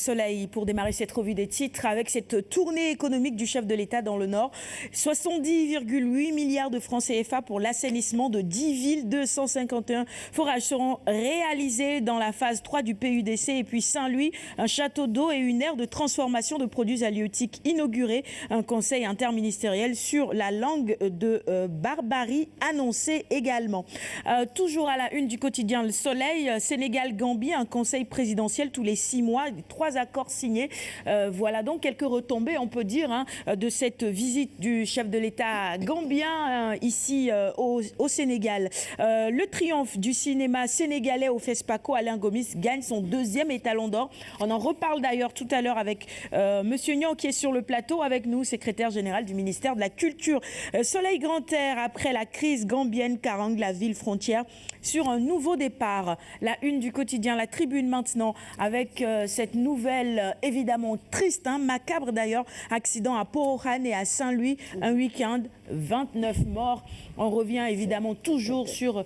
Soleil pour démarrer cette revue des titres avec cette tournée économique du chef de l'État dans le Nord. 70,8 milliards de francs CFA pour l'assainissement de 10 villes. 251 forages seront réalisés dans la phase 3 du PUDC. Et puis Saint-Louis, un château d'eau et une aire de transformation de produits halieutiques inaugurés. Un conseil interministériel sur la langue de Barbarie annoncé également. Toujours à la une du quotidien Le Soleil, Sénégal-Gambie, un conseil présidentiel tous les 6 mois. 3 accords signés. Voilà donc quelques retombées, on peut dire, de cette visite du chef de l'État gambien ici au Sénégal. Le triomphe du cinéma sénégalais au FESPACO, Alain Gomis gagne son 2e étalon d'or. On en reparle d'ailleurs tout à l'heure avec Monsieur Niang qui est sur le plateau avec nous, secrétaire général du ministère de la Culture. Soleil Grand Air, après la crise gambienne, Karang, la ville frontière, sur un nouveau départ. La une du quotidien, la tribune maintenant, avec cette nouvelle évidemment triste, macabre d'ailleurs, accident à Port-au-Rane et à Saint-Louis, un week-end, 29 morts. On revient évidemment toujours sur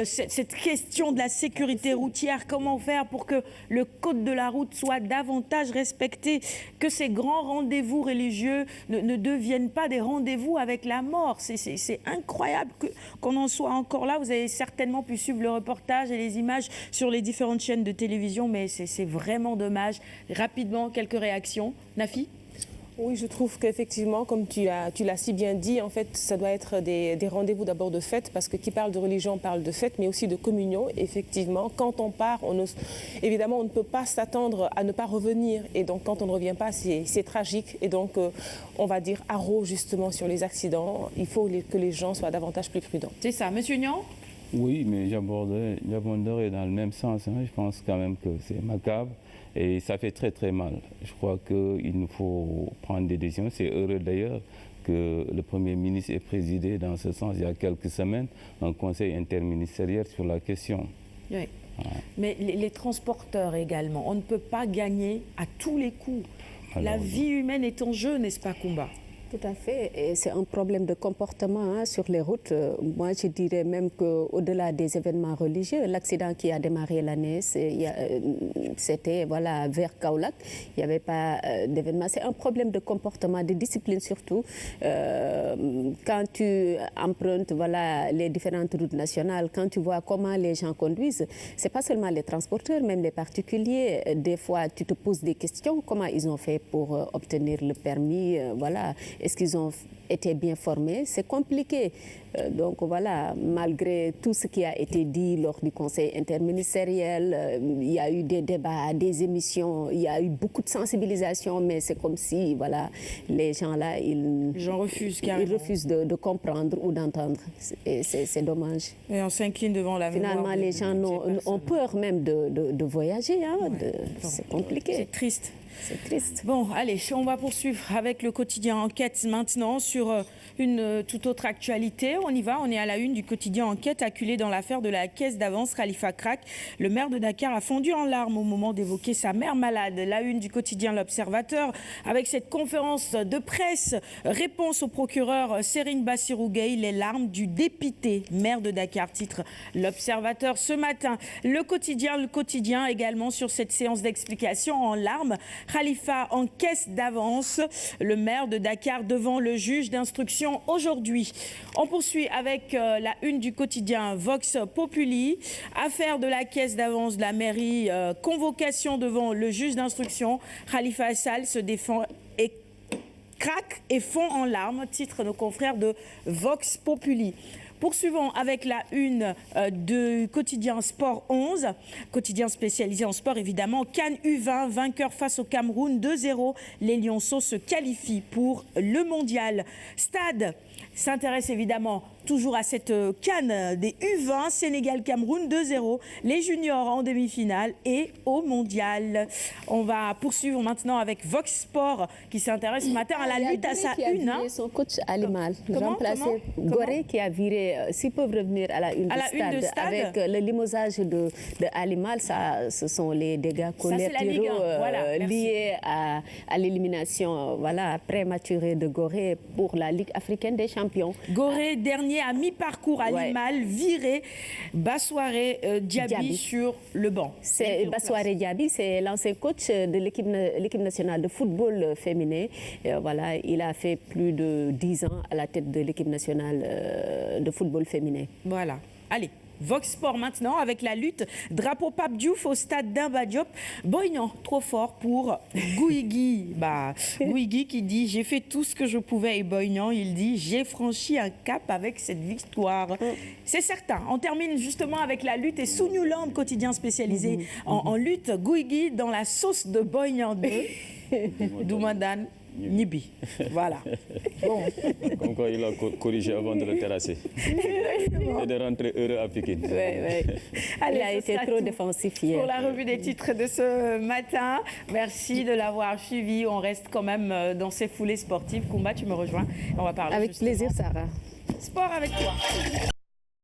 cette question de la sécurité routière. Comment faire pour que le code de la route soit davantage respecté, que ces grands rendez-vous religieux ne deviennent pas des rendez-vous avec la mort. C'est incroyable qu'on en soit encore là. Vous avez certainement pu suivre le reportage et les images sur les différentes chaînes de télévision, mais c'est vraiment dommage. Rapidement, quelques réactions. Nafi ? Oui, je trouve qu'effectivement, comme tu l'as si bien dit, en fait, ça doit être des rendez-vous d'abord de fête, parce que qui parle de religion parle de fête, mais aussi de communion. Effectivement, quand on part, évidemment, on ne peut pas s'attendre à ne pas revenir. Et donc, quand on ne revient pas, c'est tragique. Et donc, on va dire haro justement sur les accidents. Il faut que les gens soient davantage plus prudents. C'est ça. Monsieur Niang ? Oui, mais j'aborderai dans le même sens. Je pense quand même que c'est macabre. Et ça fait très très mal. Je crois qu'il nous faut prendre des décisions. C'est heureux d'ailleurs que le Premier ministre ait présidé dans ce sens il y a quelques semaines un conseil interministériel sur la question. Oui. Mais les transporteurs également, on ne peut pas gagner à tous les coups. La vie humaine est en jeu, n'est-ce pas, Koumba ? Tout à fait, et c'est un problème de comportement sur les routes. Moi, je dirais même qu'au-delà des événements religieux, l'accident qui a démarré l'année, c'était vers Kaolack. Il n'y avait pas d'événement. C'est un problème de comportement, de discipline surtout. Quand tu empruntes les différentes routes nationales, quand tu vois comment les gens conduisent, ce n'est pas seulement les transporteurs, même les particuliers. Des fois, tu te poses des questions. Comment ils ont fait pour obtenir le permis Est-ce qu'ils ont été bien formés? C'est compliqué. Donc voilà, malgré tout ce qui a été dit lors du conseil interministériel, il y a eu des débats, des émissions, il y a eu beaucoup de sensibilisation, mais c'est comme si les gens-là, ils refusent de comprendre ou d'entendre. Et c'est dommage. Et on s'incline devant la mémoire. Finalement, les gens ont peur même de voyager. C'est compliqué. C'est triste. C'est triste. Bon, allez, on va poursuivre avec le quotidien Enquête maintenant sur une toute autre actualité. On y va, on est à la une du quotidien Enquête, acculé dans l'affaire de la caisse d'avance Khalifa Crack. Le maire de Dakar a fondu en larmes au moment d'évoquer sa mère malade. La une du quotidien L'Observateur avec cette conférence de presse, réponse au procureur Serigne Bassirou Gueye, les larmes du dépité maire de Dakar, titre L'Observateur ce matin. Le quotidien également sur cette séance d'explication en larmes. Khalifa en caisse d'avance, le maire de Dakar devant le juge d'instruction aujourd'hui. On poursuit avec la une du quotidien Vox Populi, affaire de la caisse d'avance de la mairie, convocation devant le juge d'instruction. Khalifa Sall se défend et craque et fond en larmes, titre nos confrères de Vox Populi. Poursuivons avec la une du quotidien Sport 11, quotidien spécialisé en sport évidemment. CAN U20, vainqueur face au Cameroun, 2-0. Les Lionceaux se qualifient pour le mondial. Stade s'intéresse évidemment toujours à cette CAN des U20, Sénégal-Cameroun 2-0, les juniors en demi-finale et au mondial. On va poursuivre maintenant avec Vox Sport qui s'intéresse ce matin à la lutte à sa une. Son coach Alimal, remplacé Goré qui a viré, s'ils peuvent revenir à la une de stade, avec le limogeage de Alimal, ça, ce sont les dégâts collatéraux liés à l'élimination prématurée de Goré pour la Ligue africaine des champions. champion. Gorée, dernier à mi-parcours à Ouais. Limal, viré Bassoiré Diaby sur le banc. C'est Bassoiré Diaby, c'est l'ancien coach de l'équipe nationale de football féminin. Voilà, il a fait plus de 10 ans à la tête de l'équipe nationale de football féminin. Voilà. Allez. Vox Sport maintenant avec la lutte. Drapeau Pape Diouf au stade d'Amba Diop. Boignan, trop fort pour Gouigui. Gouigui qui dit « J'ai fait tout ce que je pouvais » et Boignan, il dit « J'ai franchi un cap avec cette victoire ». C'est certain. On termine justement avec la lutte et Sous Newland, quotidien spécialisé en lutte. Gouigui dans la sauce de Boignan 2. Doumadan Nibi. Voilà. Bon. Comme quoi il a corrigé avant de le terrasser. Et de rentrer heureux à Pékin. Allez, Il a été trop défensif hier. Pour la revue des titres de ce matin, merci de l'avoir suivi. On reste quand même dans ces foulées sportives. Koumba, tu me rejoins. On va parler Avec justement plaisir, Sarah. sport avec toi.